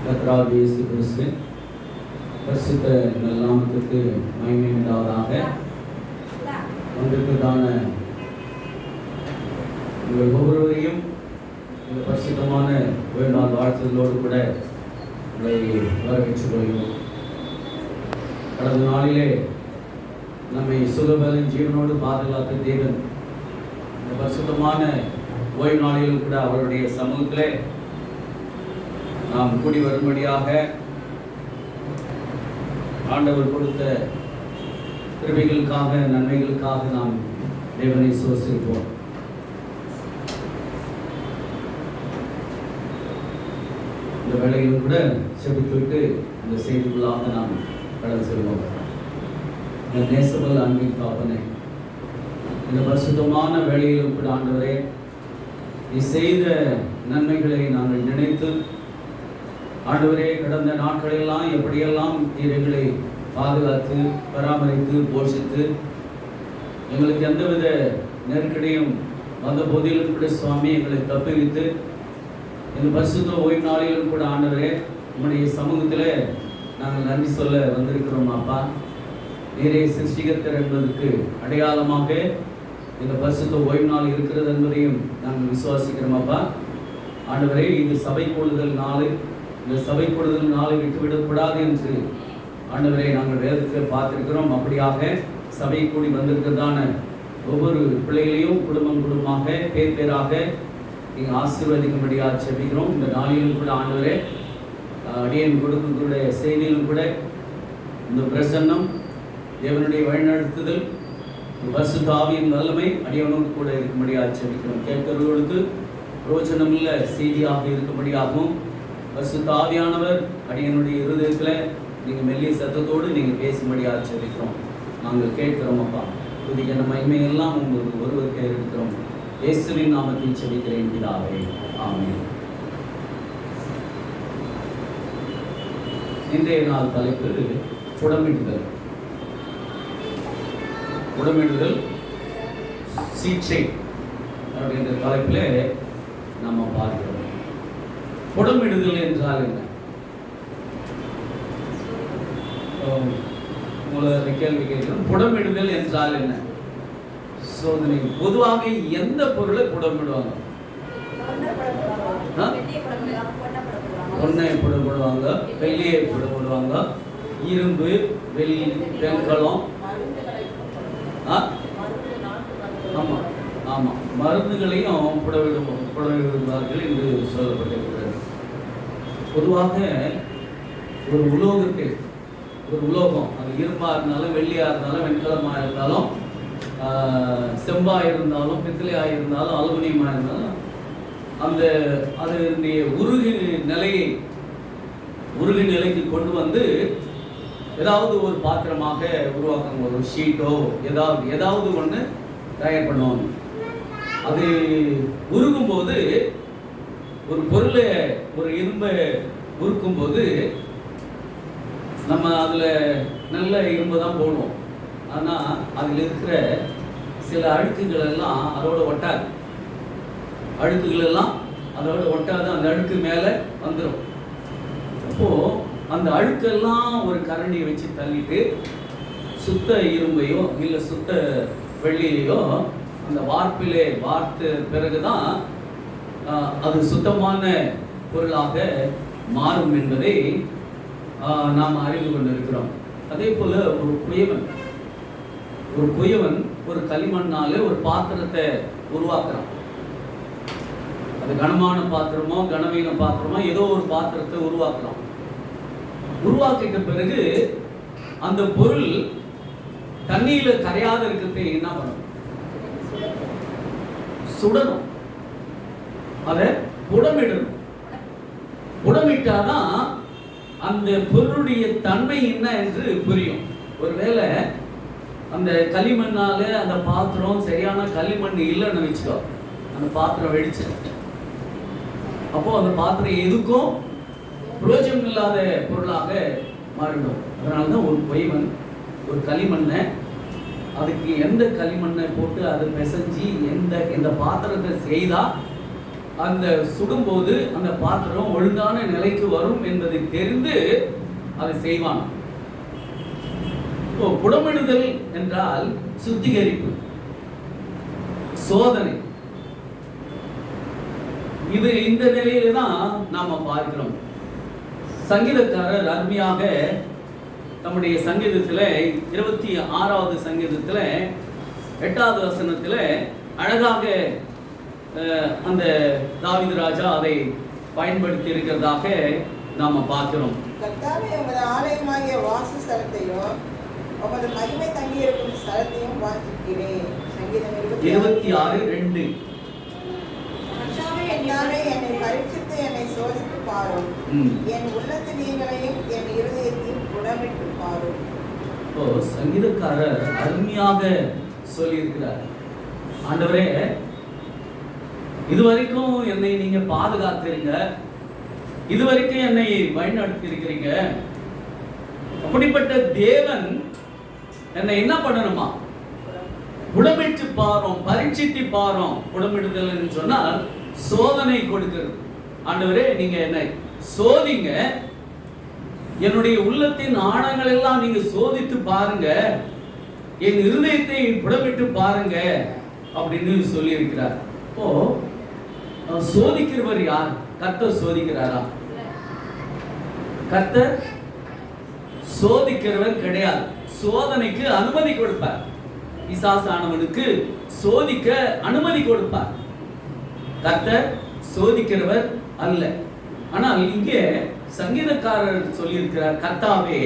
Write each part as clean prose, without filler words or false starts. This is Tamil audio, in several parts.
கர்த்தராகிய இயேசு கிறிஸ்துவின் பரிசுத்த நாமத்திற்கு மகிமை உண்டாவதாக. வந்திருக்கிறதான உங்கள் ஒவ்வொருவரையும் இந்த பரிசுத்தமான ஒரு நாள் வாழ்த்துதலோடு கூட உங்களை வரவேற்றுக் கொள்கிறோம். கடந்த நாளிலே நம்மை சுகபலன் ஜீவனோடு பாதுகாத்த தேவன் இந்த பரிசுத்தமான ஓய்வு நாளிலும் கூட அவருடைய சமூகத்திலே நாம் கூடி வரும்படியாக ஆண்டவர் கொடுத்த கிருபைகளுக்காக நன்மைகளுக்காக நாம் தேவனை சோசிப்போம். இந்த வேளையிலும் கூட செபித்துவிட்டு இந்த செய்திக்குள்ளாக நாம் கடந்து செல்வோம். இந்த நேசபல் அன்பின் காப்பனே, இந்த பரிசுத்தமான வேளையிலும் கூட ஆண்டவரே, நீ செய்த நன்மைகளை நாங்கள் நினைத்து ஆண்டவரே, கடந்த நாட்களெல்லாம் எப்படியெல்லாம் நீர் எங்களை பாதுகாத்து பராமரித்து போஷித்து எங்களுக்கு எந்தவித நெருக்கடியும் வந்த போதிலும் கூட சுவாமி எங்களை தப்புவித்து இந்த பரிசுத்த ஓய்வு நாளிலும் கூட ஆண்டவரே, உம்முடைய சமூகத்தில் நாங்கள் நன்றி சொல்ல வந்திருக்கிறோம். அப்பா, நீரே சிருஷ்டிகர்த்தர் என்பதற்கு அடையாளமாக இந்த பரிசுத்த ஓய்வு நாள் இருக்கிறது என்பதையும் நாங்கள் விசுவாசிக்கிறோம். அப்பா ஆண்டவரே, இது சபை கூடுதல் நாள். இந்த சபை கூடுதல் நாளை விட்டுவிடக்கூடாது என்று ஆண்டவரை நாங்கள் வேதத்தில் பார்த்திருக்கிறோம். அப்படியாக சபை கூடி வந்திருக்கிறதான ஒவ்வொரு பிள்ளைகளையும் குடும்பமாக பேர் பேராக நீங்கள் ஆசீர்வதிக்கும்படியாக செபிக்கிறோம். இந்த நாளிலும் கூட ஆண்டவரே, அடியன் கொடுக்கக்கூடிய செய்தியிலும் கூட இந்த பிரசன்னம், தேவனுடைய வழிநடத்துதல், பரிசுத்த ஆவியின் வல்லமை அடியவனோடு கூட இருக்கும்படியாக செபிக்கிறோம். கேட்கிறவர்களுக்கு பிரயோஜனமுள்ள செய்தியாக இருக்கும்படியாகவும் பரிசுத்த ஆவியானவர் அடியனுடைய இருதயத்தில் நீங்கள் மெல்லிய சத்தத்தோடு நீங்கள் பேசும்படியாக செபிக்கிறோம். நாங்கள் கேட்கிறோம். அப்பா, புதிய மகிமையெல்லாம் உங்களுக்கு ஒருவருக்கே இருக்கிறோம். இயேசுவின் நாமத்தில் செபிக்கிறேன் பிதாவே, ஆமென். இன்றைய நாள் தலைப்பு புடமிடுதல். புடமிடுதல் சிகிச்சை அப்படின்ற தலைப்பில் நம்ம பார்க்கிறோம். புடமிடுதல் என்றால் என்ன? உங்களை கேள்வி கேட்கிறோம். புடமிடுதல் என்றால் என்ன? சோதனை. பொதுவாக எந்த பொருளை புடமிடுவாங்க? பொன்னை புடமிடுவாங்க, வெள்ளியை புடமிடுவாங்க, இரும்பு, வெள்ளி, வெண்கலம், ஆமா ஆமா மருந்துகளையும் புடமிடுவார்கள் என்று சொல்லப்பட்டிருக்கிறது. பொதுவாக ஒரு உலோகத்தை, ஒரு உலோகம், அது இரும்பாக இருந்தாலும் வெள்ளியாக இருந்தாலும் வெண்கலமாக இருந்தாலும் செம்பாக இருந்தாலும் பித்தளையாக இருந்தாலும் அலுமினியமாக இருந்தாலும் அதனுடைய உருகு நிலைக்கு கொண்டு வந்து ஏதாவது ஒரு பாத்திரமாக உருவாக்கணும். ஒரு ஷீட்டோ ஏதாவது ஒன்று தயார் பண்ணுவாங்க. அது உருகும்போது, ஒரு பொருளை, ஒரு இரும்பை உருக்கும்போது நம்ம அதில் நல்ல இரும்பு தான் போடுவோம். ஆனால் அதில் இருக்கிற சில அழுக்குகள் எல்லாம் அதோட ஒட்டாது. அந்த அழுக்கு மேலே வந்துடும். அப்போது அந்த அழுக்கெல்லாம் ஒரு கரண்டியை வச்சு தள்ளிட்டு சுத்த இரும்பையோ இல்லை சுத்த வெள்ளியையோ அந்த வார்ப்பிலே வார்த்த பிறகுதான் அது சுத்தமான பொருளாக மாறும் என்பதை நாம் அறிந்து கொண்டிருக்கிறோம். அதே போல ஒரு குயவன் ஒரு களிமண்ணாலே ஒரு பாத்திரத்தை உருவாக்குறான். அது கனமான பாத்திரமோ கனவீன பாத்திரமோ ஏதோ ஒரு பாத்திரத்தை உருவாக்குறான். உருவாக்கிட்ட பிறகு அந்த பொருள் தண்ணியில கரையாத இருக்கிறது என்ன பண்ணும்? சுடணும். அதை புடமிடணும். புடமிட்டாதான் அந்த பொருளுடைய தன்மை என்ன என்று புரியும். ஒருவேளை அந்த களிமண்ணால அந்த பாத்திரம் சரியான களிமண் இல்லைன்னு வச்சுக்கோ, அந்த பாத்திரம் வெடிச்சு, அப்போ அந்த பாத்திரம் எதுக்கும் பிரயோஜனம் இல்லாத பொருளாக மாறிடும். அதனால்தான் ஒரு பொய்வன் ஒரு களிமண்ணை அதுக்கு எந்த களிமண்ணை போட்டு அதை பிசைஞ்சி எந்த பாத்திரத்தை செய்தால் அந்த சுடும்போது அந்த பாத்திரம் ஒழுங்கான நிலைக்கு வரும் என்பதை தெரிந்து அதை செய்வான். புடமிடுதல் என்றால் சுத்திகரிப்பு, சோதனை. இது இந்த நிலையில தான் நாம பார்க்கிறோம். சங்கீதக்காரர் அருமையாக நம்முடைய சங்கீதத்துல 26வது சங்கீதத்துல 8வது வசனத்துல அழகாக அந்த தாவீது ராஜா அதை பயன்படுத்தி இருக்கிறதாக நாம பார்க்கிறோம். கர்த்தாவே, உமது ஆலயமாகிய வாசஸ்தலத்தையும் உமது மகிமை தங்கியிருக்கும் ஸ்தலத்தையும் வாஞ்சிக்கிறேன். சங்கீதம் 26:2. கர்த்தாவே, என்னை பரீட்சித்து என்னை சோதித்து பாரும். என் உள்ளத்தின் நீங்களையும் என் இருதயத்தையும் புடமிட்டு பாரும். சங்கீதக்காரர் அருமையாக சொல்லியிருக்கிறார். ஆண்டவரே, இதுவரைக்கும் என்னை நீங்க பாதுகாத்திருங்க, இதுவரைக்கும் என்னை வழிநடத்தி இருக்கிறீங்க. அப்படிப்பட்ட தேவன் என்னை என்ன பண்ணணுமா? புடமிட்டு பாரும், பரீட்சித்து பாரும். புடமிடுதல் சொன்னால் சோதனை கொடுக்கிறது. ஆண்டவரே, நீங்க என்னை சோதிங்க, என்னுடைய உள்ளத்தின் ஆழங்கள் எல்லாம் நீங்க சோதித்து பாருங்க, என் இருதயத்தை புடமிட்டு பாருங்க அப்படின்னு சொல்லி இருக்கிறார். சோதிக்கிறவர் யார்? கர்த்தர் சோதிக்கிறாரா? கர்த்தர் சோதிக்கிறவர் கிடையாது. சோதனைக்கு அனுமதி கொடுப்பார். பிசாசானவனுக்கு சோதிக்க அனுமதி கொடுப்பார். கர்த்தர் சோதிக்கிறவர் அல்ல. ஆனால் இங்கே சங்கீதக்காரர் சொல்லியிருக்கிறார், கர்த்தாவே,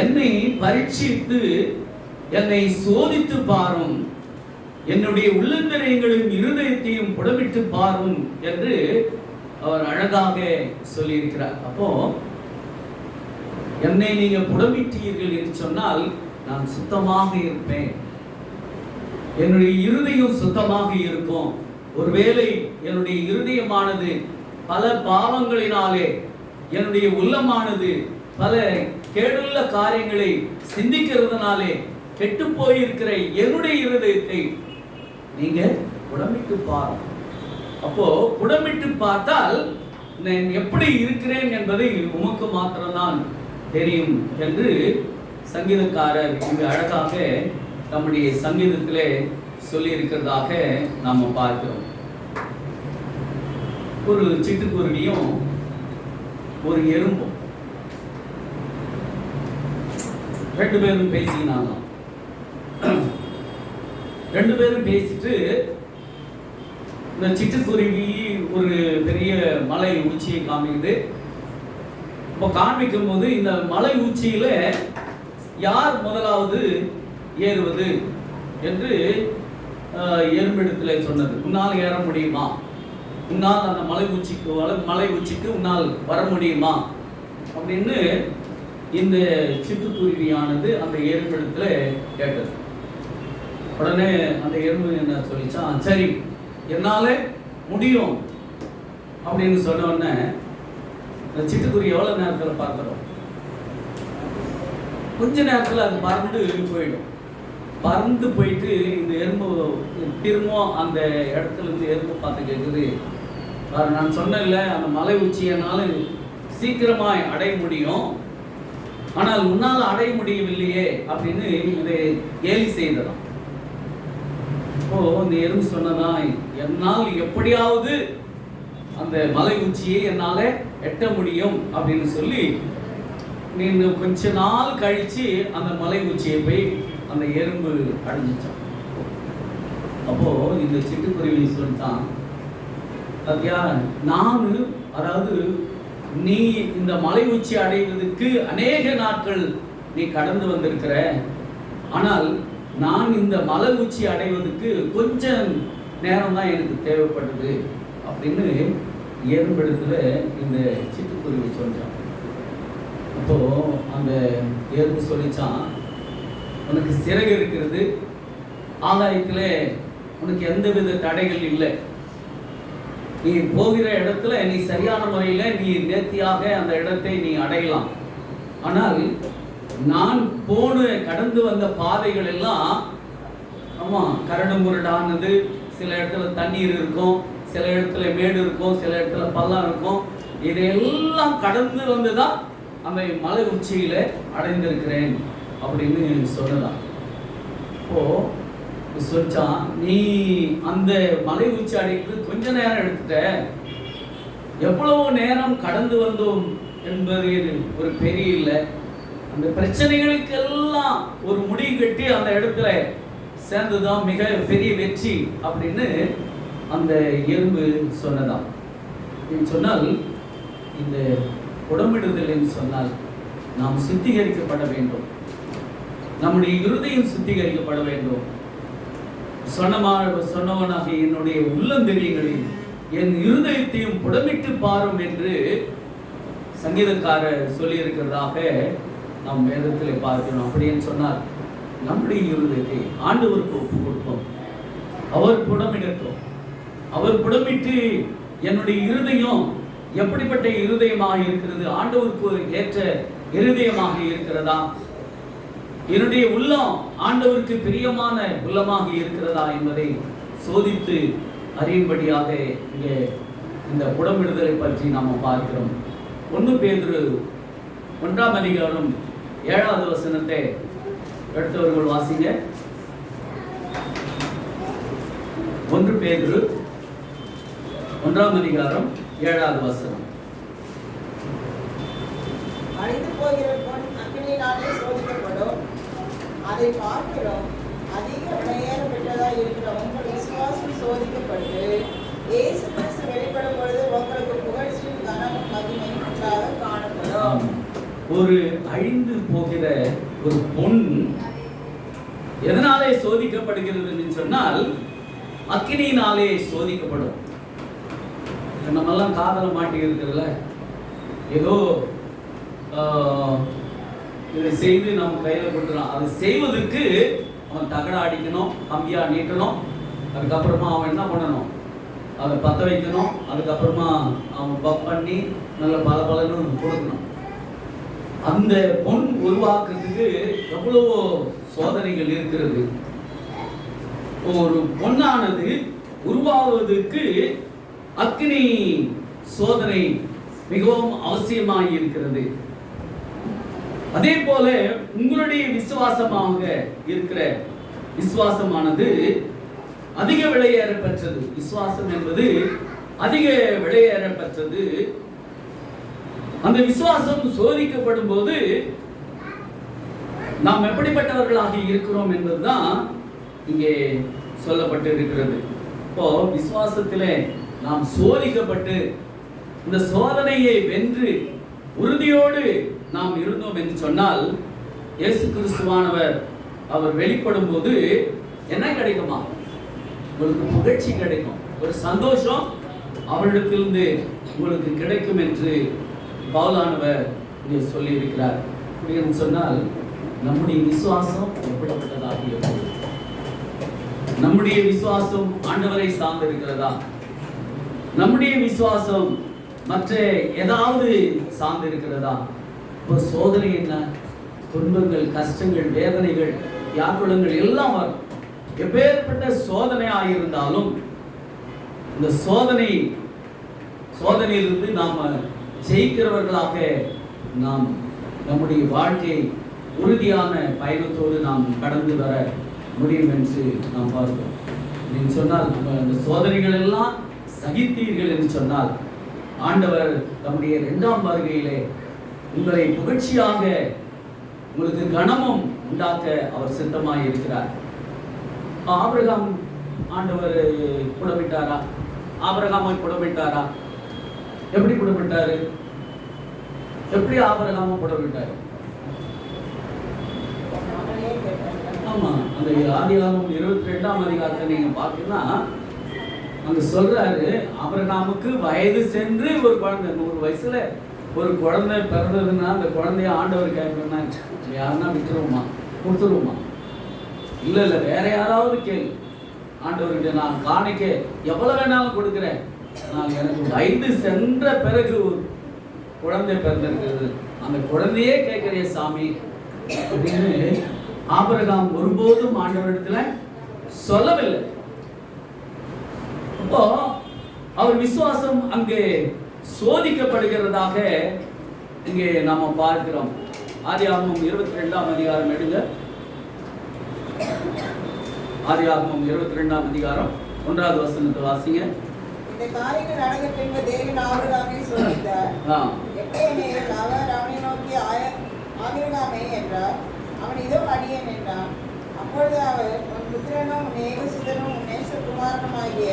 என்னை பரீட்சித்து என்னை சோதித்து பாரும், என்னுடைய உள்ளந்தரையங்களையும் இருதயத்தையும் புடமிட்டு பாரும் என்று அவர் அழகாக சொல்லியிருக்கிறார். அப்போ என்னை நீங்க புடமிட்டீர்கள் என்று சொன்னால் நான் சுத்தமாக இருப்பேன், என்னுடைய இருதயம் சுத்தமாக இருக்கும். ஒருவேளை என்னுடைய இருதயமானது பல பாவங்களினாலே, என்னுடைய உள்ளமானது பல கேடுள்ள காரியங்களை சிந்திக்கிறதுனாலே கெட்டு போயிருக்கிற என்னுடைய இருதயத்தை நீங்க புடமிட்டு பாருங்க. அப்போ புடமிட்டு பார்த்தால் நான் எப்படி இருக்கிறேன் என்பதை உமக்கு மாத்திரம்தான் தெரியும் என்று சங்கீதக்காரர் இங்கு அழகாக நம்முடைய சங்கீதத்திலே சொல்லி இருக்கிறதாக நாம பார்க்கிறோம். ஒரு சிட்டுக்குருவியும் ஒரு எறும்பும் ரெண்டு பேரும் பேசினாங்க. ரெண்டு பேரும் பேசிட்டு இந்த சிட்டுக்குருவி ஒரு பெரிய மலை உச்சியை காமிக்குது. இப்போ காண்பிக்கும் போது இந்த மலை உச்சியில யார் முதலாவது ஏறுவது என்று எறும்பிடத்தில் சொன்னது. உன்னால் ஏற முடியுமா? உன்னால் அந்த மலை உச்சிக்கு உன்னால் வர முடியுமா அப்படின்னு இந்த சிட்டுக்குருவியானது அந்த எறும்பிடத்துல கேட்டது. உடனே அந்த எறும்பு என்ன சொல்லிச்சான், சரி என்னால முடியும் அப்படின்னு சொன்ன உடனே இந்த சிட்டுக்குருவி எவ்வளவு நேரத்தில் பார்க்கிறோம்? கொஞ்ச நேரத்தில் அது பறந்து போயிடும். பறந்து போயிட்டு இந்த எறும்பு திரும்ப அந்த இடத்துல இருந்து எறும்பு பார்த்து கேட்குது, நான் சொன்னேன்ல அந்த மலை உச்சியனால சீக்கிரமாய் அடைய முடியும், ஆனால் உன்னால் அடைய முடியவில்லையே அப்படின்னு இதை கேலி செய்ததாம். இப்போ இந்த எறும்பு சொன்னதான், என்னால் எப்படியாவது அந்த மலை உச்சியை என்னால எட்ட முடியும் அப்படின்னு சொல்லி நீ கொஞ்ச நாள் கழிச்சு அந்த மலை உச்சியை போய் அந்த எறும்பு அடைஞ்சிச்சான். அப்போ இந்த சிட்டுக்குருவி சொல்லிட்டான், சத்யா, நான் அதாவது நீ இந்த மலை உச்சி அடைவதற்கு அநேக நாட்கள் நீ கடந்து வந்திருக்கிற, ஆனால் நான் இந்த மலை உச்சி அடைவதற்கு கொஞ்சம் நேரம் தான் எனக்கு தேவைப்பட்டது அப்படின்னு எறும்பிடத்துல இந்த சிட்டுக்குருவி சொல்லிச்சான். அப்போ அந்த எறும்பு சொல்லிச்சான், உனக்கு சிறகு இருக்கிறது, ஆகாயத்துல உனக்கு எந்தவித தடைகள் இல்லை, நீ போகிற இடத்துல நீ சரியான முறையில நீ நேர்த்தியாக அந்த இடத்தை நீ அடையலாம். ஆனால் நான் கடந்து வந்த பாதைகள் எல்லாம் ஆமா கரடு முரடானது, சில இடத்துல தண்ணீர் இருக்கும், சில இடத்துல மேடு இருக்கும், சில இடத்துல பள்ளம் இருக்கும். இதையெல்லாம் கடந்து வந்துதான் அந்த மலை உச்சியில அடைந்திருக்கிறேன் அப்படின்னு சொல்லலாம். இப்போ சொல்லிச்சான், நீ அந்த மலை உச்சி அடைக்கிறது கொஞ்ச நேரம் எடுத்துட்ட, எவ்வளவு நேரம் கடந்து வந்தோம் என்பது ஒரு பெரிய இல்லை. அந்த பிரச்சனைகளுக்கெல்லாம் ஒரு முடிவு கட்டி அந்த இடத்துல சேர்ந்ததுதான் மிக பெரிய வெற்றி அப்படின்னு அந்த எறும்பு சொன்னதாம். சொன்னால் இந்த உடம்பிடுதல் என்று சொன்னால் நாம் சுத்திகரிக்கப்பட வேண்டும், நம்முடைய இருதயம் சுத்திகரிக்கப்பட வேண்டும். சொன்னவனாக என்னுடைய உள்ளந்தெரியங்களில் என் இருதயத்தையும் புடமிட்டு பாரும் என்று சங்கீதக்காரர் சொல்லி இருக்கிறதாக நாம் வேதத்தில் பார்க்கிறோம். அப்படின்னு சொன்னால் நம்முடைய இருதயத்தை ஆண்டவருக்கு ஒப்பு கொடுப்போம், அவர் புடமிடட்டும். அவர் புடமிட்டு என்னுடைய இருதயம் எப்படிப்பட்ட இருதயமாக இருக்கிறது, ஆண்டவருக்கு ஏற்ற இருதயமாக இருக்கிறதா, என்னுடைய உள்ளம் ஆண்டவருக்கு பிரியமான உள்ளமாக இருக்கிறதா என்பதை சோதித்து அறியும்படியாக இங்கே இந்த புடமிடுதலை பற்றி நாம் பார்க்கிறோம். 1 பேதுரு 1ஆம் அதிகாரம் 7வது வசனத்தை எடுத்தவர்கள் வாசிங்க. 1 பேதுரு 1ஆம் அதிகாரம் 7வது வசனம். அழிந்து போகிற பொன் அக்கினியினாலே சோதிக்கப்படும், அதை பார்க்கிறோம் அதிக விலையேற பெற்றதாக இருக்கிற உங்கள் விசுவாசம் சோதிக்கப்பட்டு இயேசு கிறிஸ்து வெளிப்படும் பொழுது உங்களுக்கு புகழ்ச்சியும் கனமும் மகிமையும் உண்டாக காணப்படும். ஒரு அழிந்து போகிற ஒரு பொன் எதனாலே சோதிக்கப்படுகிறது என்று சொன்னால் அக்கினியினாலே சோதிக்கப்படும். நம்மெல்லாம் காதல மாட்டி இருக்கிறதுல ஏதோ இதை செய்து நம்ம கையில் கொடுத்துறோம். அதை செய்வதற்கு அவன் தகடா அடிக்கணும், கம்பியா நீட்டணும், அதுக்கப்புறமா அவன் என்ன பண்ணணும், அதை பற்ற வைக்கணும், அதுக்கப்புறமா அவன் பப் பண்ணி நல்ல பலன்னு கொடுக்கணும். அந்த பொன் உருவாக்குறதுக்கு எவ்வளவோ சோதனைகள் இருக்கிறது. ஒரு பொன்னானது உருவாவதற்கு அக்னி சோதனை மிகவும் அவசியமாக இருக்கிறது. அதே போல உங்களுடைய விசுவாசமாக இருக்கிற விசுவாசமானது அதிக விலையேற பெற்றது. விசுவாசம் என்பது அதிக விலையேற பெற்றது. அந்த விசுவாசம் சோதிக்கப்படும் போது நாம் எப்படிப்பட்டவர்களாக இருக்கிறோம் என்பதுதான் இங்கே சொல்லப்பட்டு இருக்கிறது. இப்போ விசுவாசத்திலே நாம் சோதிக்கப்பட்டு இந்த சோதனையை வென்று உறுதியோடு நாம் இருந்தோம் என்று சொன்னால் இயேசு கிறிஸ்துவானவர் அவர் வெளிப்படும் போது என்ன கிடைக்குமா? உங்களுக்கு புகழ்ச்சி கிடைக்கும், ஒரு சந்தோஷம் அவரிடத்திலிருந்து உங்களுக்கு கிடைக்கும் என்று பவுலானவர் இங்கே சொல்லி இருக்கிறார். அப்படின்னு சொன்னால் நம்முடைய விசுவாசம் எப்படிப்பட்டதாக இருக்கிறது? நம்முடைய விசுவாசம் ஆண்டவரை சார்ந்து இருக்கிறதா? நம்முடைய விசுவாசம் மற்ற ஏதாவது சார்ந்து இருக்கிறதா? இப்போ சோதனை என்ன, துன்பங்கள், கஷ்டங்கள், வேதனைகள், வியாக்குலங்கள் எல்லாம் வரும். எப்பேற்பட்ட சோதனையாக இருந்தாலும் இந்த சோதனையிலிருந்து நாம் ஜெயிக்கிறவர்களாக நாம் நம்முடைய வாழ்க்கை உறுதியான பயணத்தோடு நாம் கடந்து வர முடியும் என்று நாம் பார்க்கிறோம். நீங்க சொன்னால் அந்த சோதனைகள் எல்லாம் சகித்தீர்கள் என்று சொன்னால் ஆண்டவர் தம்முடைய 2ஆம் வருகையிலே உங்களை புகழ்ச்சியாக உங்களுக்கு கனமும் உண்டாக்க அவர் சித்தமாய் இருக்கிறார். ஆபிரகாம் ஆண்டவர் புடமிட்டாரா? ஆபிரகாமை புடமிட்டாரா? எப்படி புடமிட்டாரு? எப்படி ஆபிரகாமை புடமிட்டாரு? ஆமா, அந்த ஆதியாகமம் 22ஆம் அதிகாரத்தை நீங்க பார்த்தீங்கன்னா அங்க சொல்றாரு, ஆபிரகாமுக்கு வயது சென்று ஒரு குழந்தை, 100 வயசுல ஒரு குழந்தை பிறந்ததுன்னா அந்த குழந்தைய ஆண்டவர் கேட்கணும்னா யாருன்னா விட்டுருவோமா, கொடுத்துருவோமா? இல்ல இல்ல, வேற யாராவது கேள்வி. ஆண்டவர்கிட்ட நான் காணிக்க எவ்வளவு வேணாலும் கொடுக்குறேன், நான் எனக்கு வயது சென்ற பிறகு குழந்தை பிறந்திருக்கிறது, அந்த குழந்தையே கேட்கிறிய சாமி அப்படின்னு ஆபிரகாம் ஒருபோதும் ஆண்டவரிடத்துல சொல்லவில்லை. அப்போ அவர் விசுவாசம் அங்கே சோதிக்கப்படுகிறதாக இங்கே நாம பார்க்கிறோம். ஆதியாகமம் 22ஆம் அதிகாரம் எடுங்க. ஆதியாகமம் 22ஆம் அதிகாரம் 1வது வசனத்தை வாசிங்க. இந்த காரியங்கள் நடந்த பின்பு தேவன் ஆபிரகாமை சோதித்தார். எப்படியெனில் அவர் அவனை நோக்கி ஆபிரகாமே என்றார். அவன் இதோ அடியேன் என்றான். அப்பொழுது அவர், உன் புத்திரனும் உன் ஏகசுதனும் உன் நேசகுமாரனுமாகிய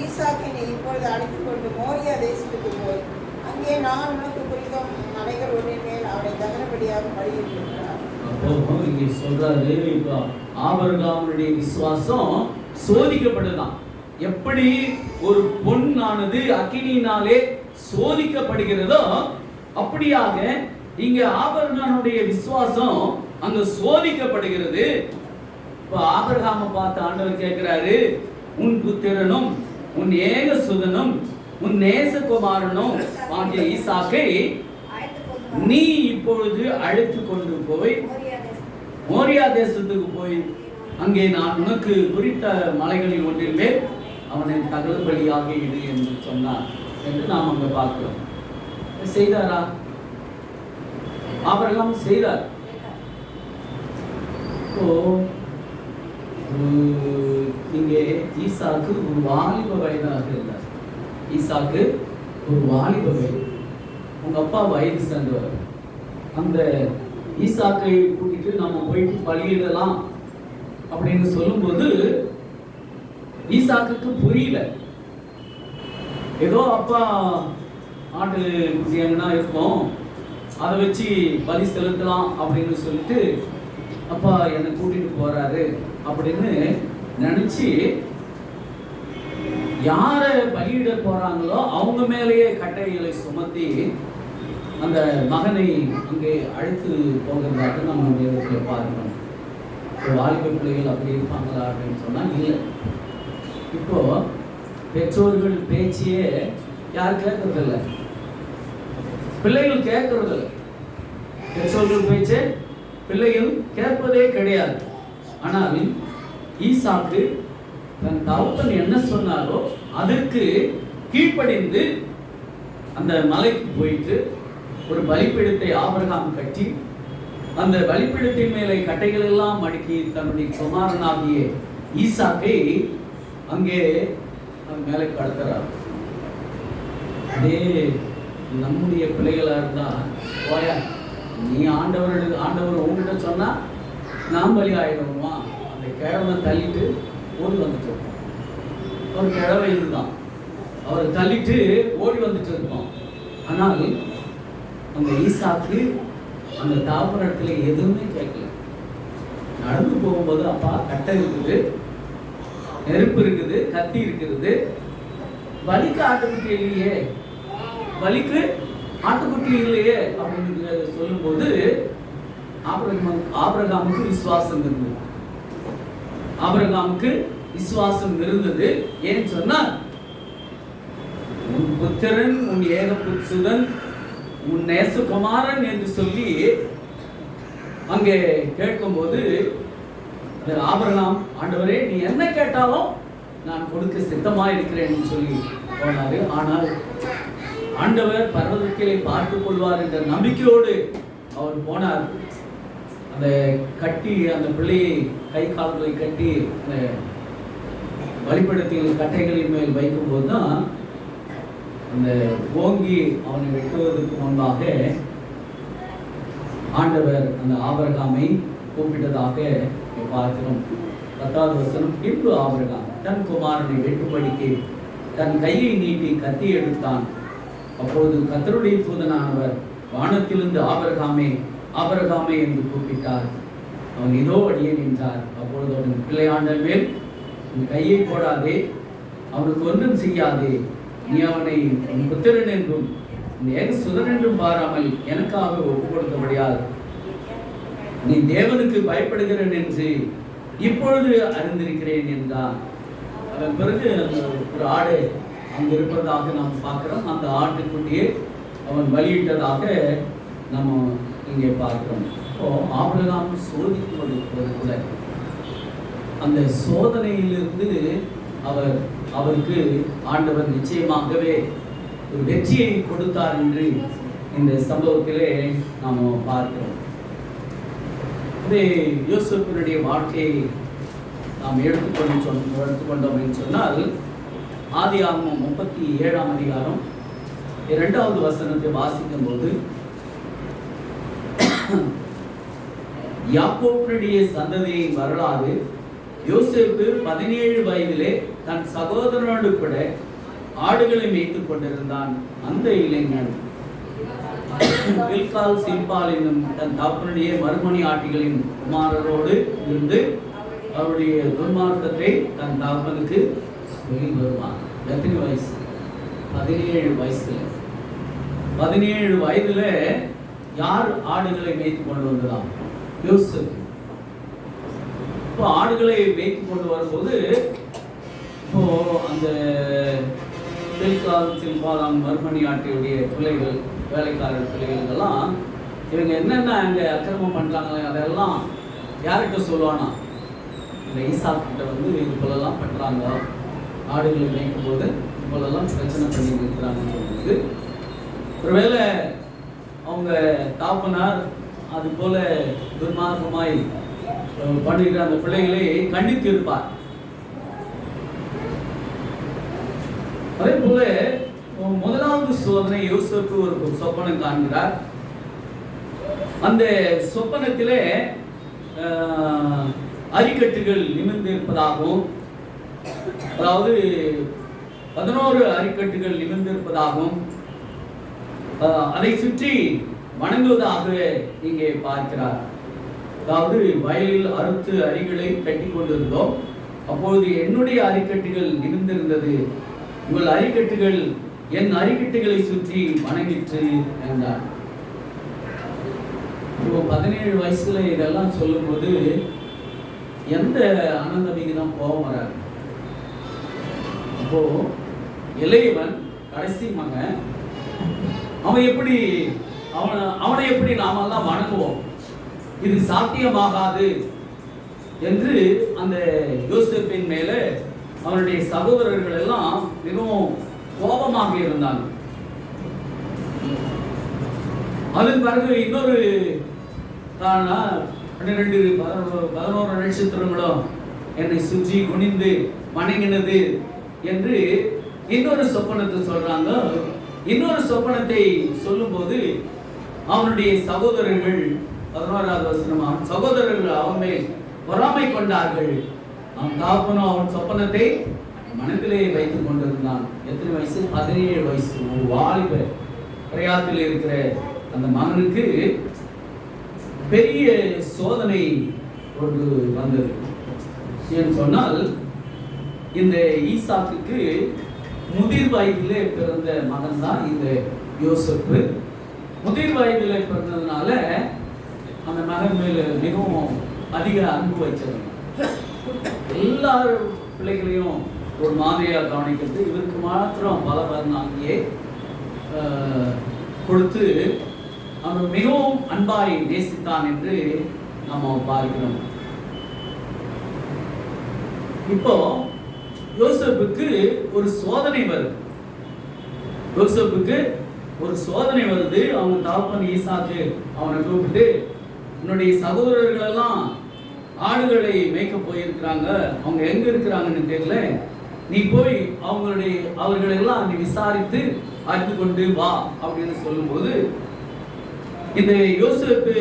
ஈசாக்கை நீ இப்பொழுது அழைத்துக் கொண்டு மோரியா தேசத்துக்கு போய் அங்கே நான் உனக்கு குறிக்கும் மலைகள் ஒன்றின் மேல் அவனை தகனபடியாக பலியிட்டிருக்கிறார். அப்போ இங்கே சொல்றாரு, இப்போ ஆபிரகாமுடைய விசுவாசம் சோதிக்கப்படுதான். எப்படி ஒரு பொன்னானது அக்கினியினாலே சோதிக்கப்படுகிறதோ அப்படியாக இங்க ஆபிரகாமுடைய விசுவாசம் அங்க சோதிக்கப்படுகிறது. இப்ப ஆபிரகாமை பார்த்து ஆண்டவர் கேட்கிறாரு, உன் புத்திரனும் உன் ஏகசுதனும் உன் நேசகுமாரனும் ஆகிய ஈசாக்கை நீ இப்பொழுது அழைத்து கொண்டு போய் மோரியா தேசத்துக்கு போய் அங்கே நான் உனக்கு குறித்த மலைகளில் ஒன்றிலே அவனை தகவல்படியாக இடு என்று சொன்னார் என்று நாம் அங்க பார்க்கிறோம். செய்தாரா? ஆபிரகாம் செய்தார். இங்கே ஈசாக்கு ஒரு வாலிப வயதாக இருந்தார். ஈசாக்கு ஒரு வாலிப வயது. உங்க அப்பா வயது சென்றவர். அந்த ஈசாக்கை கூட்டிட்டு நம்ம போயிட்டு பலியிடலாம் அப்படின்னு சொல்லும்போது ஈசாக்குக்கு புரியல. ஏதோ அப்பா ஆட்டு குட்டி எங்கன்னா இருக்கும், அதை வச்சு பலி செலுத்தலாம் அப்படின்னு சொல்லிட்டு அப்பா என்னை கூட்டிட்டு போறாரு அப்படின்னு நினைச்சு யாரை பலியிட போறாங்களோ அவங்க மேலேயே கட்டைகளை சுமத்தி அந்த மகனை அங்கே அழைத்து போகிறதாக நம்ம வேதத்துல பார்க்கணும். வாலிப பிள்ளைகள் அப்படி இருப்பாங்களா அப்படின்னு சொன்னா இல்லை. இப்போ பெற்றோர்கள் பேச்சியே யார் கேட்கறதில்ல, பிள்ளைகள் கேட்கறதில்ல. பெற்றோர்கள் பேச்சே பிள்ளைகள் கேட்பதே கிடையாது. ஆனால் ஈசாக்கு தன் தகப்பன் என்ன சொன்னாரோ அதற்கு கீழ்ப்படிந்து அந்த மலைக்கு போயிட்டு ஒரு பலிபீடத்தை ஆபிரகாம் கட்டி அந்த பலிபீடத்தின் மேலே கட்டைகள் எல்லாம் அடுக்கி தன்னுடைய குமாரனாகிய ஈசாக்கை அங்கே மேலே கடத்துறார். அதே நம்முடைய பிள்ளைகளா இருந்தா, போயா நீ ஆண்டவர் உங்ககிட்ட சொன்னா நாம் பலி ஆயிடுவோமா, அந்த கிழவனை தள்ளிட்டு ஓடி வந்துட்டு இருக்கோம். ஒரு கிழவை இதுதான், அவரை தள்ளிட்டு ஓடி வந்துட்டு இருக்கோம். ஆனால் அந்த ஈசாக்கு அந்த தாபரத்துல எதுவுமே கேட்கல. நடந்து போகும்போது, அப்பா கட்டை இருக்குது, நெருப்பு இருக்குது, கத்தி இருக்கிறது, பலிக்கு ஆட்டுக்குட்டி இல்லையே, பலிக்கு ஆட்டுக்குட்டி இல்லையே அப்படின்னு சொல்லும்போது ஆபிரகாமுக்கு விசுவாசம் இருந்தது. ஆபிரகாமுக்கு விசுவாசம் இருந்தது. ஏன் சொன்னால், உன் புத்திரன் உன் ஏகசுதன் உன் நேசகுமாரன் என்று சொல்லி அங்கே கேட்கும்போது ஆபிரகாம், ஆண்டவரே நீ என்ன கேட்டாலும் நான் கொடுக்க சித்தமா இருக்கிறேன் சொல்லி போனாரு. ஆனால் ஆண்டவர் பர்வதத்திலே பார்த்துக் கொள்வார் என்ற நம்பிக்கையோடு அவர் போனார். அந்த கட்டி அந்த பிள்ளையை கை கால்களை கட்டி அந்த வழிபடத்தில் கட்டைகளின் மேல் வைக்கும் போது தான் அந்த ஓங்கி அவனை வெட்டுவதற்கு முன்பாக ஆண்டவர் அந்த ஆபிரகாமை கூப்பிட்டதாக பார்க்கிறோம். 10வது வசனம், பின்பு ஆபிரகாம் தன் குமாரனை வெட்டும்படிக்கு தன் கையை நீட்டி கத்தி எடுத்தான். அப்போது கர்த்தருடைய தூதனானவர் வானத்திலிருந்து ஆபிரகாமே ஆபிரகாமே என்று கூப்பிட்டார். அவன் இதோ அடியேன் என்றார். அப்பொழுது அவன் பிள்ளையாண்ட மேல் உன் கையை போடாதே, அவனுக்கு ஒன்றும் செய்யாதே, நீ அவனை உன் புத்திரன் என்றும் ஏகசுதன் என்றும் பாராமல் எனக்காக ஒப்பு கொடுத்தபடியால் நீ தேவனுக்கு பயப்படுகிறேன் என்று இப்பொழுது அறிந்திருக்கிறேன் என்றார். அதன் பிறகு ஒரு ஆடு அங்கு இருப்பதாக நாம் பார்க்கிறோம். அந்த ஆட்டுக்குட்டியை அவன் பலியிட்டதாக நம்ம இங்கே பார்க்கிறோம். இப்போ ஆபிரகாம் சோதிக்கப்படுவது கூட அந்த சோதனையிலிருந்து அவர் அவருக்கு ஆண்டவர் நிச்சயமாகவே ஒரு வெற்றியை கொடுத்தார் என்று இந்த சம்பவத்திலே நாம் பார்க்கிறோம். இதே யோசேப்பினுடைய வாழ்க்கையை நாம் எடுத்துக்கொண்டோம் என்று சொன்னால், ஆதியாகமம் 37ஆம் அதிகாரம் 2வது வசனத்தை வாசிக்கும் போது, யாக்கோபினுடைய சந்ததியின் வரலாறு, யோசேப்பு 17 வயதிலே தன் சகோதரனோடு கூட ஆடுகளை மேய்த்துக் கொண்டிருந்தான். அந்த இளைஞன் பில்கால் சில்பால் என்னும் தன் தகப்பனுடைய மறுமணி ஆட்டிகளின் குமாரரோடு இருந்து அவருடைய துர்மார்க்கத்தை தன் தகப்பனுக்கு சொல்லி வருவான். எத்தனை வயசு? 17 வயசுல. 17 வயதுல யார் ஆடுகளை மேய்த்து கொண்டு வந்ததாம்? யோசேப்பு. இப்போ ஆடுகளை மேய்த்து கொண்டு வரும்போது, இப்போ அந்த பில்கால் சில்பால் மறுமணி ஆட்டியுடைய பிள்ளைகள், வேலைக்காரர் பிள்ளைகளுக்கெல்லாம் இவங்க என்னென்ன அங்கே அக்கிரமம் பண்ணுறாங்களே அதெல்லாம் யார்கிட்ட சொல்லுவானா? இந்த ஈசாக்கிட்ட வந்து இது போலெல்லாம் பண்ணுறாங்க, ஆடுகளை மேய்க்கும் போது இது போலெல்லாம் பிரச்சனை பண்ணி இருக்கிறாங்கன்னு சொல்லும்போது, ஒருவேளை அவங்க தாப்பனார் அது போல துர்மார்க்கமாய் பண்ணுகிற அந்த பிள்ளைகளை கண்டித்து இருப்பார். அதே போல முதலாவது சோதனை, யோசேப்பு ஒரு சொப்பனம் காண்கிறார். அந்த சொப்பனத்திலே அரிக்கட்டுகள் நிமிர்ந்து இருப்பதாகவும், அதாவது 11 அரிக்கட்டுகள் நிமிர்ந்து இருப்பதாகவும், அதை சுற்றி வணங்குவதாக இங்கே பார்க்கிறார். அதாவது வயலில் அறுத்து அரிகளை கட்டி கொண்டிருந்தோம், அப்பொழுது என்னுடைய அரிக்கட்டுகள் நிமிர்ந்திருந்தது, உங்கள் அரிக்கட்டுகள் என் அரிக்கட்டுகளை சுற்றி வணங்கிற்று என்றார். 17 வயசுல இதெல்லாம் சொல்லும்போது எந்த ஆனந்த விகிதம் கோபம் வராது. அப்போ இளையவன், கடைசி மகன், அவன் எப்படி அவனை எப்படி நாமெல்லாம் வணங்குவோம்? இது சாத்தியமாகாது என்று அந்த யோசேப்பின் மேல அவனுடைய சகோதரர்கள் எல்லாம் மிகவும் கோபமாக இருந்தாங்க. அதன் பிறகு இன்னொரு 12 11 நட்சத்திரங்களும் என்னை சுற்றி குனிந்து வணங்கினது என்று இன்னொரு சொப்பனத்தை சொல்றாங்க. இன்னொரு சொப்பனத்தை சொல்லும்போது அவனுடைய சகோதரர்கள், 11வது வசனம், அவன் சகோதரர்கள் அவன் மேல் பொறாமை கொண்டார்கள். அவன் தாப்பனும் அவன் சொப்பனத்தை மனத்திலே வைத்துக் கொண்டிருந்தான். எத்தனை வயசு? 17 வயசு. ஒரு வாலிப பிரயாத்தில் இருக்கிற அந்த மகனுக்கு பெரிய சோதனை ஒன்று வந்தது. ஏன்னு சொன்னால், இந்த ஈசாக்குக்கு முதிர் வயதிலே பிறந்த மகன் தான் இந்த யோசேப்பு. முதிர் வயதிலே பிறந்ததுனால அந்த மகன் மேல மிகவும் அதிக அன்பு வச்சிருந்தாங்க. எல்லா பிள்ளைகளையும் ஒரு மாதிரியாக கவனிக்கிறது, இவருக்கு மாத்திரம் பல அங்கேயே கொடுத்து அவன் மிகவும் அன்பாய் நேசித்தான் என்று நம்ம பார்க்கிறோம். இப்போ யோசேப்புக்கு ஒரு சோதனை வருது. யோசேப்புக்கு ஒரு சோதனை வருது. அவன் தகப்பன் ஈசாக்கு அவனை கூப்பிட்டு, உன்னுடைய சகோதரர்கள் எல்லாம் ஆடுகளை மேய்க்க போயிருக்கிறாங்க, அவங்க எங்க இருக்கிறாங்கன்னு தெரியல, நீ போய் அவர்களெல்லாம் நீ விசாரித்து அறிந்து கொண்டு வா அப்படின்னு சொல்லும்போது இந்த யோசேப்பு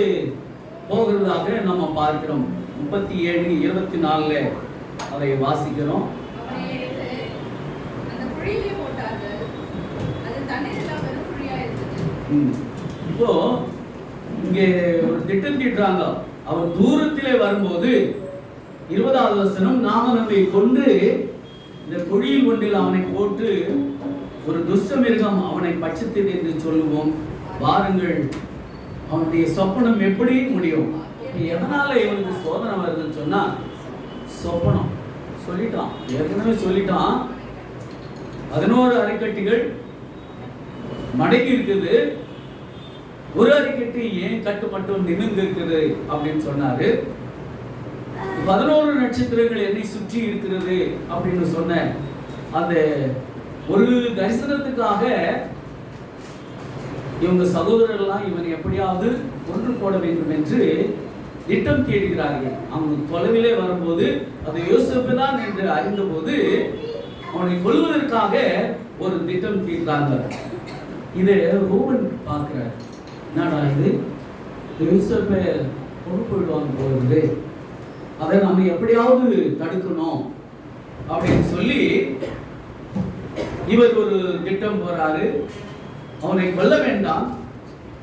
போகிறதாக நம்ம பார்க்கிறோம். 37:24 அதை வாசிக்கிறோம். இப்போ இங்கே ஒரு திட்டம் தீட்டுறாங்க. அவர் தூரத்திலே வரும்போது 20வது வசனம், நாம நம்மை கொண்டு இந்த குழியில் ஒன்றில் அவனை போட்டு ஒரு துஷ்ட மிருகம் அவனை பட்சித்தது என்று சொல்லுவோம், வாருங்கள். அவனுடைய சொப்பனம் எப்படி முடியும்? எதனால இவனுக்கு சோதனை வருதுன்னு சொன்னா, சொப்பனம் சொல்லிட்டான், ஏற்கனவே சொல்லிட்டான். 11 அரைக்கட்டிகள் மடங்கி இருக்குது, ஒரு அரைக்கட்டு ஏன் கட்டு மட்டும் நிமிர்ந்து இருக்குது அப்படின்னு சொன்னாரு. 11 நட்சத்திரங்கள் என்னை சுற்றி இருக்கிறது அப்படின்னு சொன்ன அந்த ஒரு தரிசனத்துக்காக இவங்க சகோதரர்கள்லாம் இவனை எப்படியாவது கொன்று போட வேண்டும் என்று திட்டம் தீடுகிறார்கள். அவங்க தொலைவிலே வரும்போது அது யோசேப்பு தான் என்று அறிந்தபோது அவனை கொல்வதற்காக ஒரு திட்டம் தீர்த்தாங்க. இதை ரூபன் பார்க்கிறார். என்னடா இது, யோசேப்பை கொண்டு போயிடுவாங்க போகுது, அதை நம்ம எப்படியாவது தடுக்கணும் அப்படின்னு சொல்லி இவர் ஒரு திட்டம் போறாரு. அவனை கொல்ல வேண்டாம்,